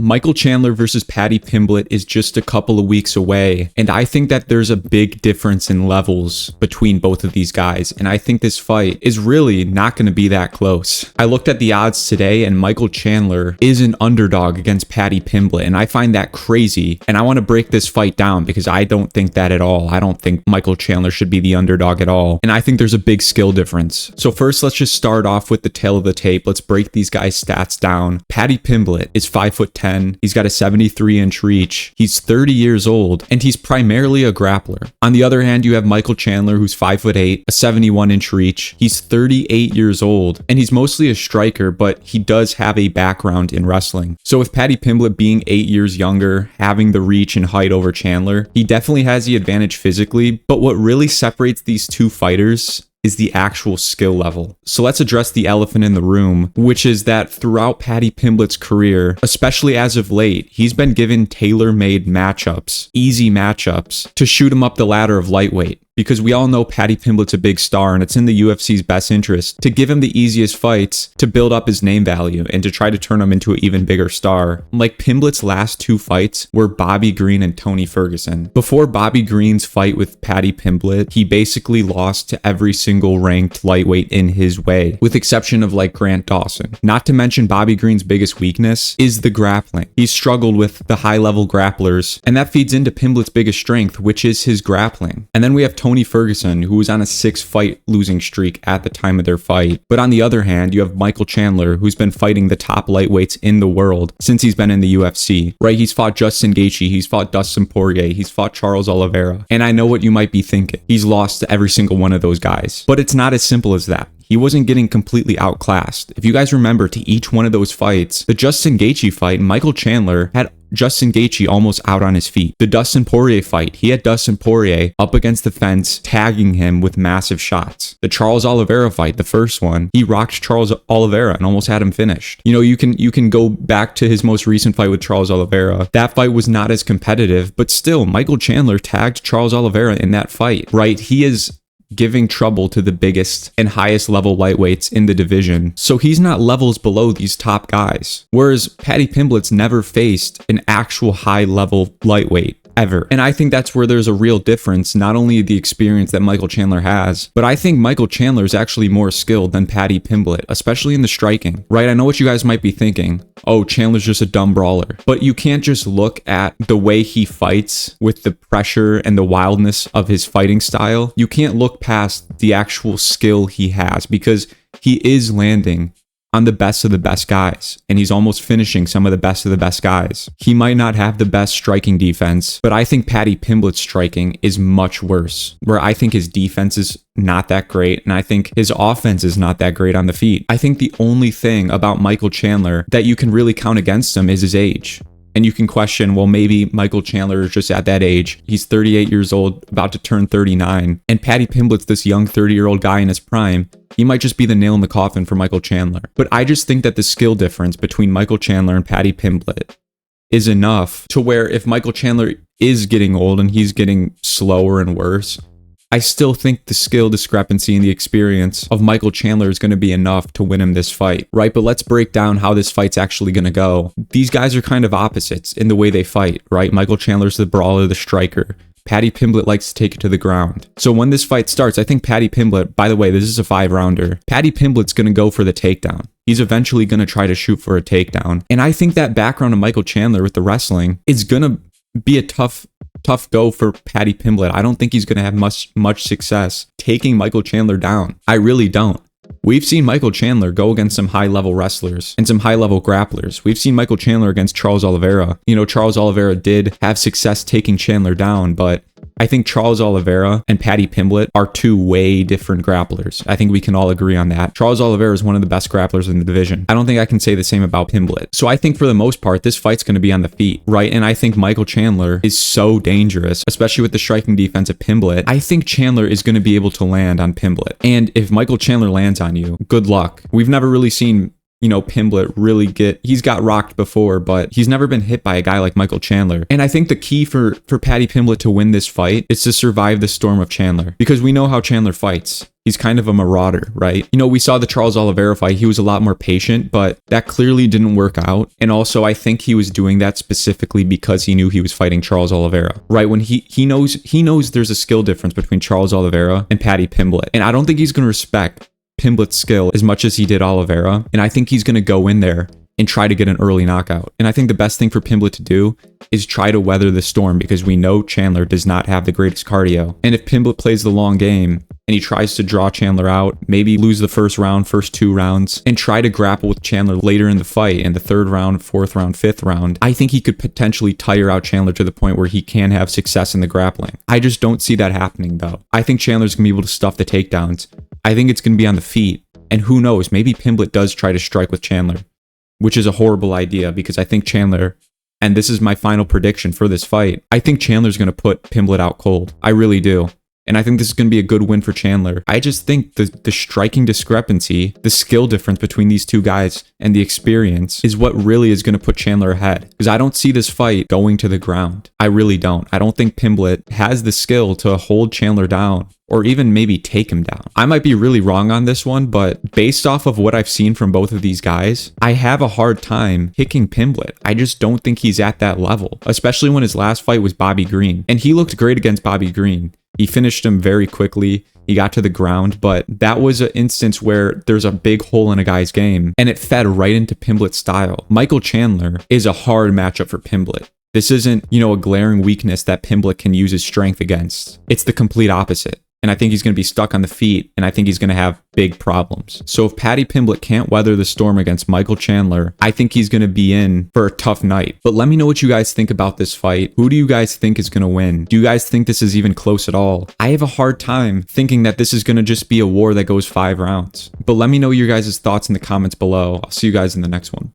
Michael Chandler versus Paddy Pimblett is just a couple of weeks away, and I think that there's a big difference in levels between both of these guys, and I think this fight is really not going to be that close. I looked at the odds today, and Michael Chandler is an underdog against Paddy Pimblett, and I find that crazy, and I want to break this fight down because I don't think that at all. I don't think Michael Chandler should be the underdog at all, and I think there's a big skill difference. So first, let's just start off with the tail of the tape. Let's break these guys' stats down. Paddy Pimblett is 5'10". He's got a 73-inch reach. He's 30 years old, and he's primarily a grappler. On the other hand, you have Michael Chandler, who's 5'8", a 71-inch reach. He's 38 years old, and he's mostly a striker, but he does have a background in wrestling. So with Paddy Pimblett being 8 years younger, having the reach and height over Chandler, he definitely has the advantage physically, but what really separates these two fighters is the actual skill level. So let's address the elephant in the room, which is that throughout Paddy Pimblett's career, especially as of late, he's been given tailor-made matchups, easy matchups, to shoot him up the ladder of lightweight. Because we all know Paddy Pimblett's a big star, and it's in the UFC's best interest to give him the easiest fights to build up his name value and to try to turn him into an even bigger star. Like Pimblett's last two fights were Bobby Green and Tony Ferguson. Before Bobby Green's fight with Paddy Pimblett, he basically lost to every single ranked lightweight in his way, with exception of like Grant Dawson. Not to mention Bobby Green's biggest weakness is the grappling. He's struggled with the high-level grapplers, and that feeds into Pimblett's biggest strength, which is his grappling. And then we have Tony Ferguson, who was on a 6-fight losing streak at the time of their fight. But on the other hand, you have Michael Chandler, who's been fighting the top lightweights in the world since he's been in the UFC, right? He's fought Justin Gaethje, he's fought Dustin Poirier, he's fought Charles Oliveira. And I know what you might be thinking. He's lost to every single one of those guys. But it's not as simple as that. He wasn't getting completely outclassed. If you guys remember, to each one of those fights, the Justin Gaethje fight, Michael Chandler had Justin Gaethje almost out on his feet. The Dustin Poirier fight, he had Dustin Poirier up against the fence, tagging him with massive shots. The Charles Oliveira fight, the first one, he rocked Charles Oliveira and almost had him finished. You know, you can go back to his most recent fight with Charles Oliveira. That fight was not as competitive, but still, Michael Chandler tagged Charles Oliveira in that fight, right? He is giving trouble to the biggest and highest level lightweights in the division. So he's not levels below these top guys. Whereas Paddy Pimblett's never faced an actual high level lightweight ever. And I think that's where there's a real difference, not only the experience that Michael Chandler has, but I think Michael Chandler is actually more skilled than Paddy Pimblett, especially in the striking, right? I know what you guys might be thinking. Oh, Chandler's just a dumb brawler. But you can't just look at the way he fights with the pressure and the wildness of his fighting style. You can't look past the actual skill he has, because he is landing on the best of the best guys, and he's almost finishing some of the best guys. He might not have the best striking defense, but I think Paddy Pimblett's striking is much worse, where I think his defense is not that great, and I think his offense is not that great on the feet. I think the only thing about Michael Chandler that you can really count against him is his age. And you can question, well, maybe Michael Chandler is just at that age. He's 38 years old, about to turn 39. And Paddy Pimblett's this young 30-year-old guy in his prime. He might just be the nail in the coffin for Michael Chandler. But I just think that the skill difference between Michael Chandler and Paddy Pimblett is enough to where if Michael Chandler is getting old and he's getting slower and worse, I still think the skill discrepancy and the experience of Michael Chandler is going to be enough to win him this fight, right? But let's break down how this fight's actually going to go. These guys are kind of opposites in the way they fight, right? Michael Chandler's the brawler, the striker. Paddy Pimblett likes to take it to the ground. So when this fight starts, I think Paddy Pimblett, by the way, this is a 5-rounder. Paddy Pimblett's going to go for the takedown. He's eventually going to try to shoot for a takedown. And I think that background of Michael Chandler with the wrestling is going to be a tough go for Paddy Pimblett. I don't think he's going to have much success taking Michael Chandler down. I really don't. We've seen Michael Chandler go against some high-level wrestlers and some high-level grapplers. We've seen Michael Chandler against Charles Oliveira. You know, Charles Oliveira did have success taking Chandler down, but I think Charles Oliveira and Paddy Pimblett are two way different grapplers. I think we can all agree on that. Charles Oliveira is one of the best grapplers in the division. I don't think I can say the same about Pimblett. So I think for the most part, this fight's going to be on the feet, right? And I think Michael Chandler is so dangerous, especially with the striking defense of Pimblett. I think Chandler is going to be able to land on Pimblett. And if Michael Chandler lands on you, good luck. We've never really seen Pimblett really he's got rocked before, but he's never been hit by a guy like Michael Chandler. And I think the key for Paddy Pimblett to win this fight is to survive the storm of Chandler, because we know how Chandler fights. He's kind of a marauder, right? We saw the Charles Oliveira fight. He was a lot more patient, but that clearly didn't work out. And also, I think he was doing that specifically because he knew he was fighting Charles Oliveira, right? When he knows there's a skill difference between Charles Oliveira and Paddy Pimblett. And I don't think he's going to respect Pimblett's skill as much as he did Oliveira. And I think he's going to go in there and try to get an early knockout. And I think the best thing for Pimblett to do is try to weather the storm, because we know Chandler does not have the greatest cardio. And if Pimblett plays the long game and he tries to draw Chandler out, maybe lose the first 2 rounds, and try to grapple with Chandler later in the fight, in the 3rd round, 4th round, 5th round, I think he could potentially tire out Chandler to the point where he can have success in the grappling. I just don't see that happening, though. I think Chandler's going to be able to stuff the takedowns. I think it's going to be on the feet. And who knows, maybe Pimblett does try to strike with Chandler, which is a horrible idea, because I think Chandler, and this is my final prediction for this fight, I think Chandler's going to put Pimblett out cold. I really do. And I think this is going to be a good win for Chandler. I just think the striking discrepancy, the skill difference between these two guys and the experience is what really is going to put Chandler ahead. Because I don't see this fight going to the ground. I really don't. I don't think Pimblett has the skill to hold Chandler down, or even maybe take him down. I might be really wrong on this one, but based off of what I've seen from both of these guys, I have a hard time picking Pimblett. I just don't think he's at that level, especially when his last fight was Bobby Green. And he looked great against Bobby Green. He finished him very quickly. He got to the ground, but that was an instance where there's a big hole in a guy's game, and it fed right into Pimblett's style. Michael Chandler is a hard matchup for Pimblett. This isn't, a glaring weakness that Pimblett can use his strength against. It's the complete opposite. And I think he's going to be stuck on the feet, and I think he's going to have big problems. So if Paddy Pimblett can't weather the storm against Michael Chandler, I think he's going to be in for a tough night. But let me know what you guys think about this fight. Who do you guys think is going to win? Do you guys think this is even close at all? I have a hard time thinking that this is going to just be a war that goes 5 rounds. But let me know your guys' thoughts in the comments below. I'll see you guys in the next one.